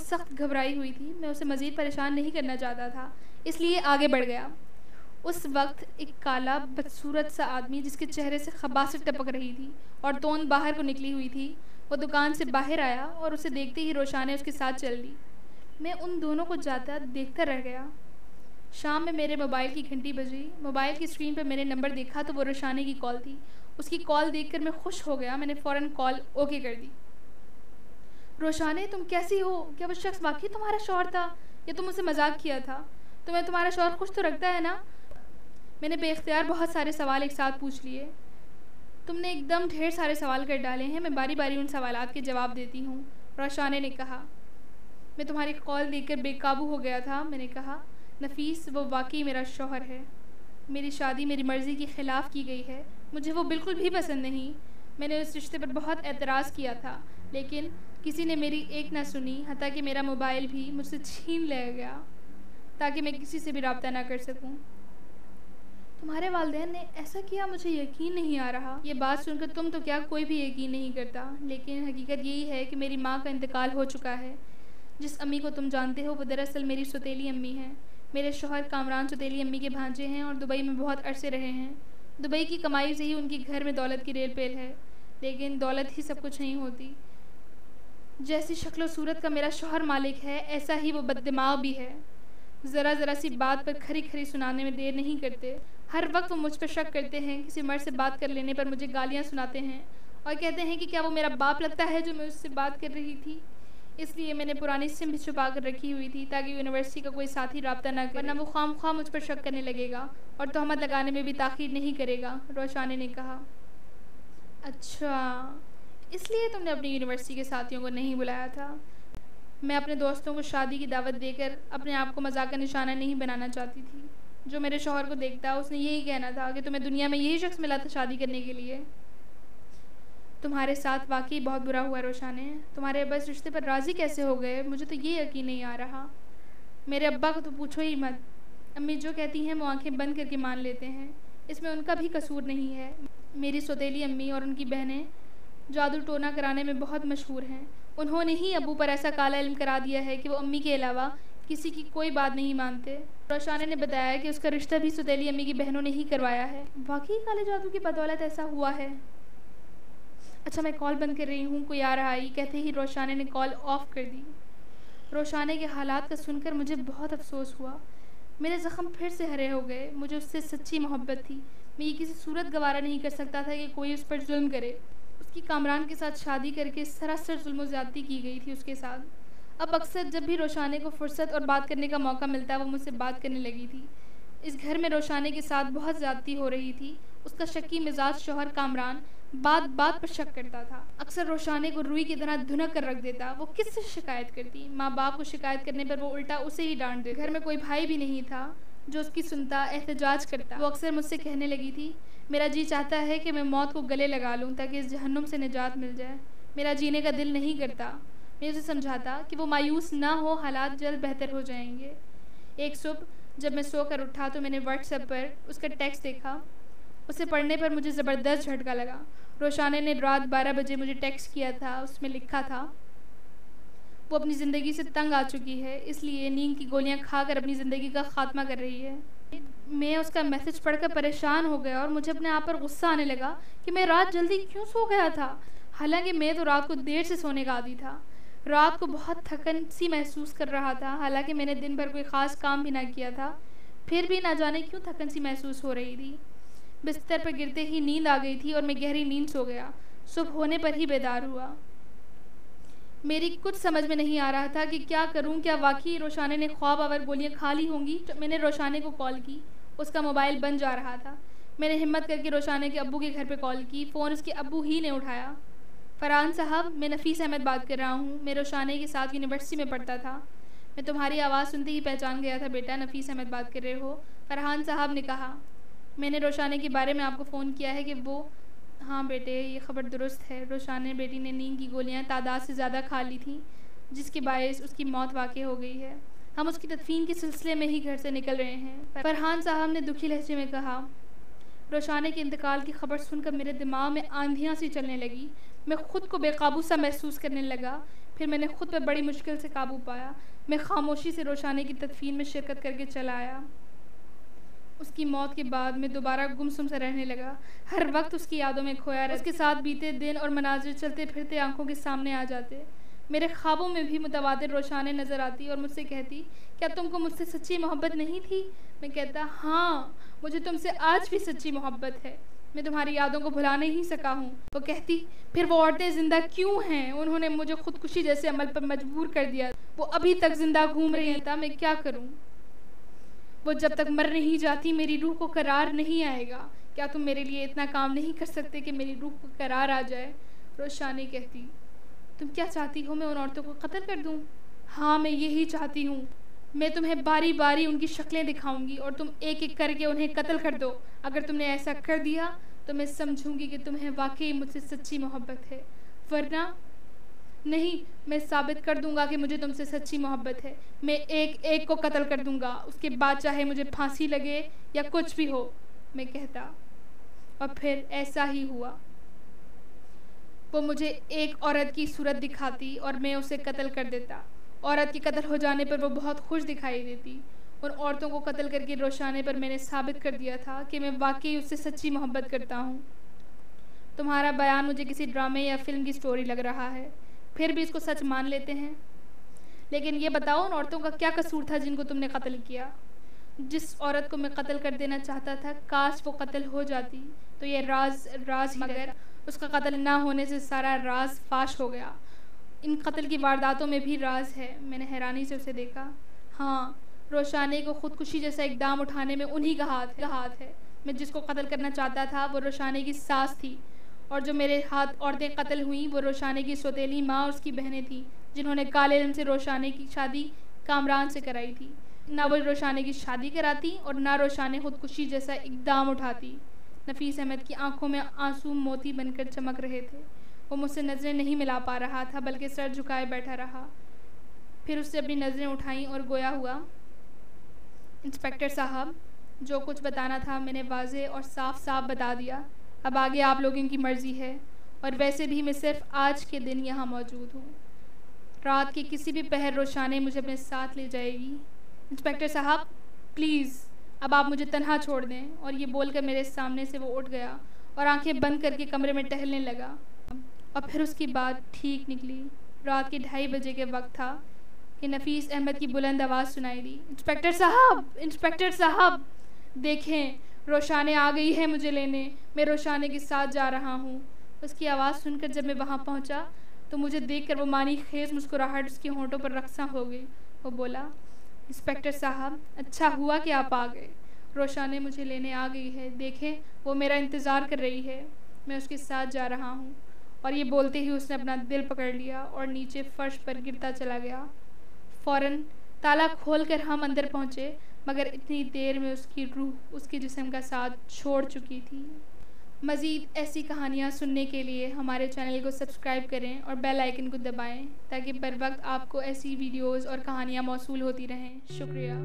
सख्त घबराई हुई थी। मैं उसे मज़ीद परेशान नहीं करना चाहता था, इसलिए आगे बढ़ गया। उस वक्त एक काला बदसूरत सा आदमी, जिसके चेहरे से खबासत टपक रही थी और तोंद बाहर को निकली हुई थी, वो दुकान से बाहर आया और उसे देखते ही रोशाने उसके साथ चल दी। मैं उन दोनों को जाता देखता रह गया। शाम में मेरे मोबाइल की घंटी बजी। मोबाइल की स्क्रीन पर मैंने नंबर देखा तो वो रोशाने की कॉल थी। उसकी कॉल देखकर मैं खुश हो गया। मैंने फ़ौरन कॉल ओके कर दी। रोशाने, तुम कैसी हो? क्या वो शख्स वाकई तुम्हारा शौहर था या तुम उसे मजाक किया था? तुम्हें तुम्हारा शौहर खुश तो रखता है ना? मैंने बेख्तियार बहुत सारे सवाल एक साथ पूछ लिए। तुमने एकदम ढेर सारे सवाल कर डाले हैं, मैं बारी बारी उन सवालात के जवाब देती हूँ। रोशाने ने कहा। मैं तुम्हारी कॉल देखकर बेकाबू हो गया था। मैंने कहा, नफीस, वो वाकई मेरा शौहर है। मेरी शादी मेरी मर्ज़ी के ख़िलाफ़ की गई है। मुझे वो बिल्कुल भी पसंद नहीं। मैंने उस रिश्ते पर बहुत एतराज़ किया था, लेकिन किसी ने मेरी एक ना सुनी। हत्ता कि मेरा मोबाइल भी मुझसे छीन लिया गया ताकि मैं किसी से भी रब्ता ना कर सकूं। तुम्हारे वालिदैन ने ऐसा किया, मुझे यकीन नहीं आ रहा। ये बात सुनकर तुम तो क्या, कोई भी यकीन नहीं करता, लेकिन हकीकत यही है कि मेरी माँ का इंतकाल हो चुका है। जिस अम्मी को तुम जानते हो वो दरअसल मेरी सौतेली अम्मी हैं। मेरे शौहर कामरान सौतेली अम्मी के भांजे हैं और दुबई में बहुत अरसे रहे हैं। दुबई की कमाई से ही उनके घर में दौलत की रेल पेल है, लेकिन दौलत ही सब कुछ नहीं होती। जैसी शक्ल सूरत का मेरा शौहर मालिक है, ऐसा ही वो बददिमाग भी है। ज़रा ज़रा सी बात पर खरी खरी सुनाने में देर नहीं करते। हर वक्त वो मुझ पर शक करते हैं। किसी मर्द से बात कर लेने पर मुझे गालियाँ सुनाते हैं और कहते हैं कि क्या वो मेरा बाप लगता है जो मैं उससे बात कर रही थी। इसलिए मैंने पुरानी सिम भी छुपा कर रखी हुई थी ताकि यूनिवर्सिटी का कोई साथी रब्ता ना करे, वरना वो खाम मुझ पर शक करने लगेगा और तहमत लगाने में भी ताख़ीर नहीं करेगा। रोशाने ने कहा। अच्छा, इसलिए तुमने अपनी यूनिवर्सिटी के साथियों को नहीं बुलाया था। मैं अपने दोस्तों को शादी की दावत देकर अपने आप को मजाक का निशाना नहीं बनाना चाहती थी। जो मेरे शौहर को देखता उसने यही कहना था कि तुम्हें दुनिया में यही शख्स मिला था शादी करने के लिए। तुम्हारे साथ वाकई बहुत बुरा हुआ रोशाने। तुम्हारे अब्बा इस रिश्ते पर राज़ी कैसे हो गए, मुझे तो ये यकीन नहीं आ रहा। मेरे अब्बा को तो पूछो ही मत। अम्मी जो कहती हैं वो आंखें बंद करके मान लेते हैं। इसमें उनका भी कसूर नहीं है। मेरी सौतेली अम्मी और उनकी बहनें जादू टोना कराने में बहुत मशहूर हैं। उन्होंने ही अब्बू पर ऐसा काला इल्म करा दिया है कि वो अम्मी के अलावा किसी की कोई बात नहीं मानते। रोशाने ने बताया कि उसका रिश्ता भी सौतेली अम्मी की बहनों ने ही करवाया है। वाकई काले जादू की बदौलत ऐसा हुआ है? अच्छा, मैं कॉल बंद कर रही हूँ, कोई आ रहा है। कहते ही रोशाने ने कॉल ऑफ कर दी। रोशाने के हालात का सुनकर मुझे बहुत अफसोस हुआ। मेरे ज़ख्म फिर से हरे हो गए। मुझे उससे सच्ची मोहब्बत थी। मैं ये किसी सूरत गवारा नहीं कर सकता था कि कोई उस पर जुल्म करे। उसकी कामरान के साथ शादी करके सरासर जुल्म ज़्यादती की गई थी उसके साथ। अब अक्सर जब भी रोशाने को फुर्सत और बात करने का मौका मिलता वो मुझसे बात करने लगी थी। इस घर में रोशाने के साथ बहुत ज़्यादती हो रही थी। उसका शक्की मिजाज शौहर कामरान बात बात पर शक करता था। अक्सर रोशाने को रुई की तरह धुनक कर रख देता। वो किससे शिकायत करती? माँ बाप को शिकायत करने पर वो उल्टा उसे ही डांट देता। घर में कोई भाई भी नहीं था जो उसकी सुनता, एहतजाज करता। वो अक्सर मुझसे कहने लगी थी, मेरा जी चाहता है कि मैं मौत को गले लगा लूँ ताकि इस जहन्नुम से निजात मिल जाए। मेरा जीने का दिल नहीं करता। मैं उसे समझाता कि वो मायूस ना हो, हालात जल्द बेहतर हो जाएंगे। एक सुबह जब मैं सोकर उठा तो मैंने व्हाट्सएप पर उसका टेक्स्ट देखा। उसे पढ़ने पर मुझे ज़बरदस्त झटका लगा। रोशाने ने रात 12 बजे मुझे टेक्स्ट किया था। उसमें लिखा था, वो अपनी ज़िंदगी से तंग आ चुकी है, इसलिए नींद की गोलियां खाकर अपनी ज़िंदगी का खात्मा कर रही है। मैं उसका मैसेज पढ़कर परेशान हो गया और मुझे अपने आप पर गुस्सा आने लगा कि मैं रात जल्दी क्यों सो गया था। हालांकि मैं तो रात को देर से सोने का आदी था। रात को बहुत थकन सी महसूस कर रहा था। हालांकि मैंने दिन भर कोई ख़ास काम भी ना किया था, फिर भी ना जाने क्यों थकन सी महसूस हो रही थी। बिस्तर पर गिरते ही नींद आ गई थी और मैं गहरी नींद सो गया। सुबह होने पर ही बेदार हुआ। मेरी कुछ समझ में नहीं आ रहा था कि क्या करूं। क्या वाकई रोशाने ने ख्वाब आवर गोलियां खा ली होंगी? तो मैंने रोशाने को कॉल की। उसका मोबाइल बंद जा रहा था। मैंने हिम्मत करके रोशाने के अब्बू के घर पे कॉल की। फ़ोन उसके अब्बू ही ने उठाया। फ़रहान साहब, मैं नफीस अहमद बात कर रहा हूँ। मैं रोशाने के साथ यूनिवर्सिटी में पढ़ता था। मैं तुम्हारी आवाज़ सुनते ही पहचान गया था बेटा। नफीस अहमद बात कर रहे हो? फ़रहान साहब ने कहा। मैंने रोशाने के बारे में आपको फ़ोन किया है कि वो, हाँ बेटे, ये ख़बर दुरुस्त है। रोशाने बेटी ने नींद की गोलियां तादाद से ज़्यादा खा ली थी, जिसके बायस उसकी मौत वाक़ई हो गई है। हम उसकी तदफीन के सिलसिले में ही घर से निकल रहे हैं। फ़रहान साहब ने दुखी लहजे में कहा। रोशाने के इंतकाल की खबर सुनकर मेरे दिमाग में आंधियाँ सी चलने लगी। मैं ख़ुद को बेकाबू सा महसूस करने लगा। फिर मैंने खुद पर बड़ी मुश्किल से काबू पाया। मैं खामोशी से रोशानी की तदफीन में शिरकत करके चला आया। उसकी मौत के बाद मैं दोबारा गुमसुम सा रहने लगा। हर वक्त उसकी यादों में खोया रहता। उसके साथ बीते दिन और मनाजिर चलते फिरते आंखों के सामने आ जाते। मेरे ख्वाबों में भी मुतवातिर रोशानी नज़र आती और मुझसे कहती, क्या तुमको मुझसे सच्ची मोहब्बत नहीं थी? मैं कहता, हाँ, मुझे तुमसे आज भी सच्ची मोहब्बत है। मैं तुम्हारी यादों को भुला नहीं सका हूँ। वो कहती, फिर वो औरतें ज़िंदा क्यों हैं? उन्होंने मुझे खुदकुशी जैसे अमल पर मजबूर कर दिया। वो अभी तक ज़िंदा घूम रही हैं। मैं क्या करूँ? वो जब तक मर नहीं जाती मेरी रूह को करार नहीं आएगा। क्या तुम मेरे लिए इतना काम नहीं कर सकते कि मेरी रूह को करार आ जाए? रोशानी कहती, तुम क्या चाहती हो? मैं उन औरतों को कत्ल कर दूँ? हाँ, मैं यही चाहती हूँ। मैं तुम्हें बारी बारी उनकी शक्लें दिखाऊंगी और तुम एक एक करके उन्हें कत्ल कर दो। अगर तुमने ऐसा कर दिया तो मैं समझूंगी कि तुम्हें वाकई मुझसे सच्ची मोहब्बत है, वरना नहीं, मैं साबित कर दूंगा कि मुझे तुमसे सच्ची मोहब्बत है। मैं एक एक को कत्ल कर दूंगा, उसके बाद चाहे मुझे फांसी लगे या कुछ भी हो। मैं कहता, और फिर ऐसा ही हुआ। वो मुझे एक औरत की सूरत दिखाती और मैं उसे कत्ल कर देता। औरत के कत्ल हो जाने पर वो बहुत खुश दिखाई देती। उन औरतों को कत्ल करके रोशानी पर मैंने साबित कर दिया था कि मैं वाकई उससे सच्ची मोहब्बत करता हूँ। तुम्हारा बयान मुझे किसी ड्रामे या फिल्म की स्टोरी लग रहा है, फिर भी इसको सच मान लेते हैं। लेकिन ये बताओ, उन औरतों का क्या कसूर था जिनको तुमने कत्ल किया? जिस औरत को मैं कत्ल कर देना चाहता था, काश वो कत्ल हो जाती तो ये राज ही, मगर उसका कत्ल ना होने से सारा राज फाश हो गया। इन कत्ल की वारदातों में भी राज है। मैंने हैरानी से उसे देखा। हाँ, रोशानी को खुदकुशी जैसा इकदाम उठाने में उन्हीं का हाथ है। मैं जिसको कत्ल करना चाहता था वो रोशानी की सास थी, और जो मेरे हाथ औरतें कत्ल हुई वो रोशानी की सौतेली माँ और उसकी बहनें थीं, जिन्होंने काले इल्म से रोशानी की शादी कामरान से कराई थी। ना वो रोशानी की शादी कराती और ना रोशानी खुदकुशी जैसा इकदाम उठाती। नफीस अहमद की आंखों में आंसू मोती बनकर चमक रहे थे। वो मुझसे नज़रें नहीं मिला पा रहा था, बल्कि सर झुकाए बैठा रहा। फिर उससे अपनी नज़रें उठाईं और गोया हुआ, इंस्पेक्टर साहब, जो कुछ बताना था मैंने वाज़े और साफ साफ बता दिया। अब आगे आप लोगों की मर्ज़ी है, और वैसे भी मैं सिर्फ आज के दिन यहाँ मौजूद हूँ। रात के किसी भी पहर रोशानी मुझे अपने साथ ले जाएगी। इंस्पेक्टर साहब, प्लीज़ अब आप मुझे तन्हा छोड़ दें। और ये बोलकर मेरे सामने से वो उठ गया और आंखें बंद करके कमरे में टहलने लगा। और फिर उसकी बात ठीक निकली। रात के 2:30 बजे के वक्त था कि नफीस अहमद की बुलंद आवाज़ सुनाई दी, इंस्पेक्टर साहब, इंस्पेक्टर साहब, देखें, रोशानी आ गई है मुझे लेने। मैं रोशानी के साथ जा रहा हूँ। उसकी आवाज़ सुनकर जब मैं वहाँ पहुँचा तो मुझे देखकर वो मानी खेज मुस्कुराहट उसके होंठों पर रक्सा हो गई। वो बोला, इंस्पेक्टर साहब, अच्छा हुआ कि आप आ गए। रोशानी मुझे लेने आ गई है। देखें, वो मेरा इंतज़ार कर रही है। मैं उसके साथ जा रहा हूँ। और ये बोलते ही उसने अपना दिल पकड़ लिया और नीचे फर्श पर गिरता चला गया। फ़ौरन ताला खोलकर हम अंदर पहुँचे, मगर इतनी देर में उसकी रूह उसके जिस्म का साथ छोड़ चुकी थी। मज़ीद ऐसी कहानियाँ सुनने के लिए हमारे चैनल को सब्सक्राइब करें और बेल आइकन को दबाएं, ताकि बर वक्त आपको ऐसी वीडियोज़ और कहानियाँ मौसूल होती रहें। शुक्रिया।